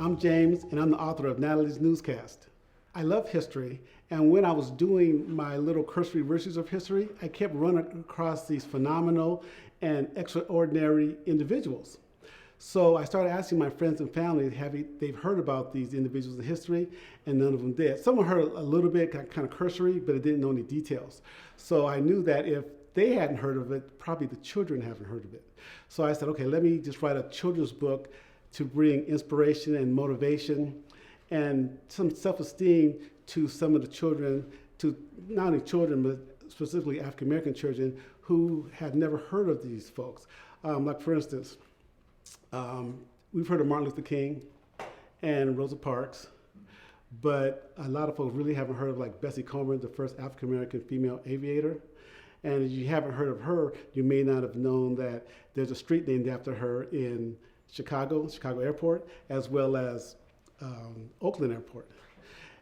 I'm James, and I'm the author of Natalie's Newscast. I love history, and when I was doing my little cursory verses of history, I kept running across these phenomenal and extraordinary individuals. So I started asking my friends and family, they've heard about these individuals in history, and none of them did. Someone heard a little bit, kind of cursory, but it didn't know any details. So I knew that if they hadn't heard of it, probably the children haven't heard of it. So I said, okay, let me just write a children's book to bring inspiration and motivation and some self-esteem to some of the children, to not only children, but specifically African-American children who have never heard of these folks. Like for instance, we've heard of Martin Luther King and Rosa Parks, but a lot of folks really haven't heard of like Bessie Coleman, the first African-American female aviator. And if you haven't heard of her, you may not have known that there's a street named after her in Chicago Airport, as well as Oakland Airport.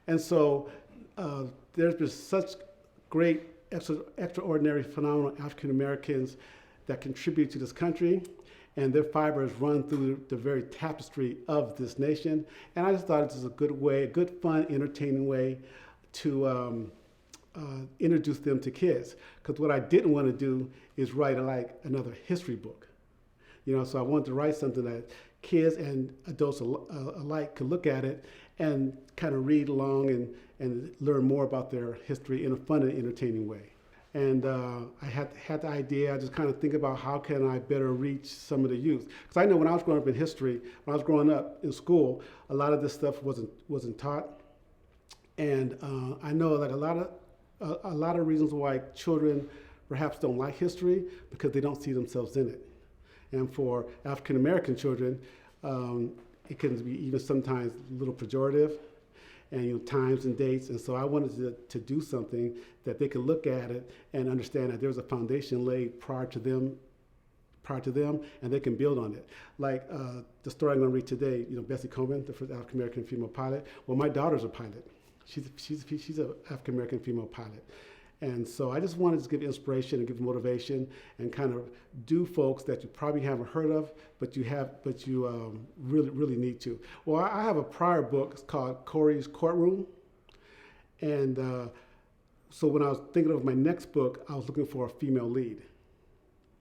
And so there's been such great, extraordinary, phenomenal African Americans that contribute to this country, and their fibers run through the very tapestry of this nation. And I just thought it was a good way, a good, fun, entertaining way to introduce them to kids. Because what I didn't want to do is write like another history book. So I wanted to write something that kids and adults alike could look at it and kind of read along and learn more about their history in a fun and entertaining way. And I had the idea, I just kind of think about how can I better reach some of the youth. Because I know when I was growing up in history, when I was growing up in school, a lot of this stuff wasn't taught. And I know like a lot of reasons why children perhaps don't like history because they don't see themselves in it. And for African American children, it can be even sometimes a little pejorative, and times and dates. And so I wanted to do something that they could look at it and understand that there's a foundation laid prior to them, and they can build on it. Like the story I'm going to read today, Bessie Coleman, the first African American female pilot. Well, my daughter's a pilot. She's an African American female pilot. And so I just wanted to give inspiration and give motivation and kind of do folks that you probably haven't heard of, but you really, really need to. Well, I have a prior book. It's called Corey's Courtroom. And so when I was thinking of my next book, I was looking for a female lead,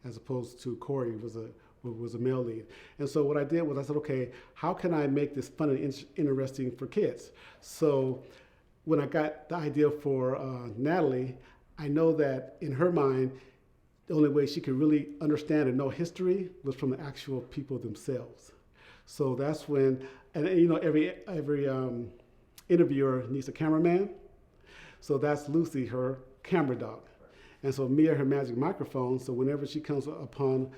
as opposed to Corey was a male lead. And so what I did was I said, okay, how can I make this fun and interesting for kids? So when I got the idea for Natalie, I know that in her mind, the only way she could really understand and know history was from the actual people themselves. So that's when, and every interviewer needs a cameraman. So that's Lucy, her camera dog. And so Mia, her magic microphone. So whenever she comes upon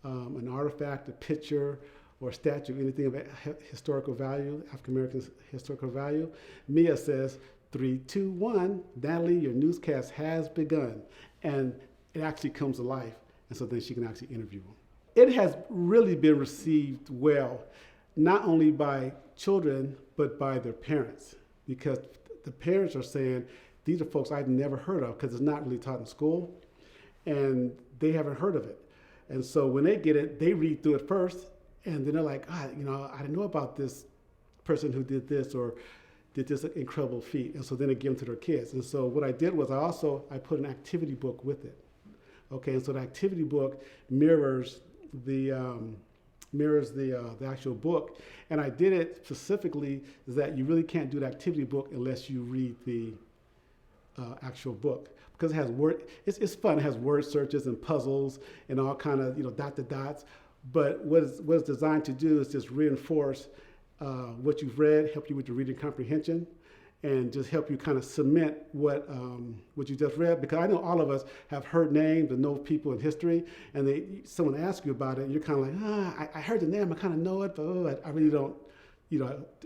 an artifact, a picture, or a statue, anything of historical value, African American historical value, Mia says, 3, 2, 1, Natalie, your newscast has begun. And it actually comes to life. And so then she can actually interview them. It has really been received well, not only by children, but by their parents. Because the parents are saying, these are folks I've never heard of because it's not really taught in school. And they haven't heard of it. And so when they get it, they read through it first. And then they're like, I didn't know about this person who did this or did this incredible feat. And so then they give them to their kids. And so what I did was I put an activity book with it. Okay, and so the activity book mirrors the actual book. And I did it specifically is that you really can't do the activity book unless you read the actual book. Because it has it's fun. It has word searches and puzzles and all kind of dot to dots. But what it's designed to do is just reinforce what you've read, help you with your reading comprehension, and just help you kind of cement what you just read. Because I know all of us have heard names and know people in history, and someone asks you about it, and you're kind of like, I heard the name, I kind of know it, but I really don't,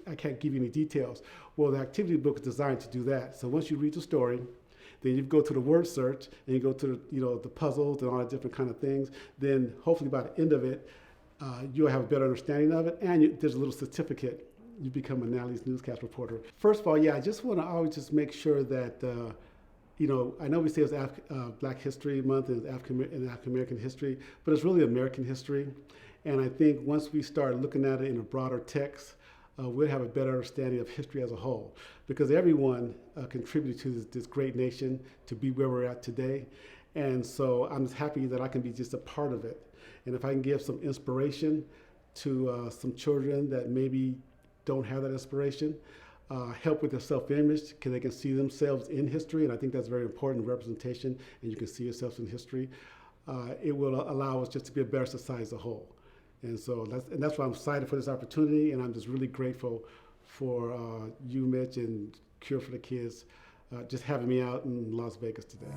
I can't give you any details. Well, the activity book is designed to do that. So once you read the story, then you go to the word search and you go to the puzzles and all the different kind of things. Then hopefully by the end of it, you'll have a better understanding of it, and there's a little certificate. You become a Natalie's Newscast reporter. First of all, I just want to always just make sure that I know we say it's Black History Month and African American history, but it's really American history. And I think once we start looking at it in a broader text, we'll have a better understanding of history as a whole, because everyone contributed to this great nation to be where we're at today. And so I'm just happy that I can be just a part of it. And if I can give some inspiration to some children that maybe don't have that inspiration, help with their self-image because they can see themselves in history, and I think that's very important, representation, and you can see yourself in history. It will allow us just to be a better society as a whole. And so that's why I'm excited for this opportunity, and I'm just really grateful for you, Mitch, and Cure for the Kids, just having me out in Las Vegas today.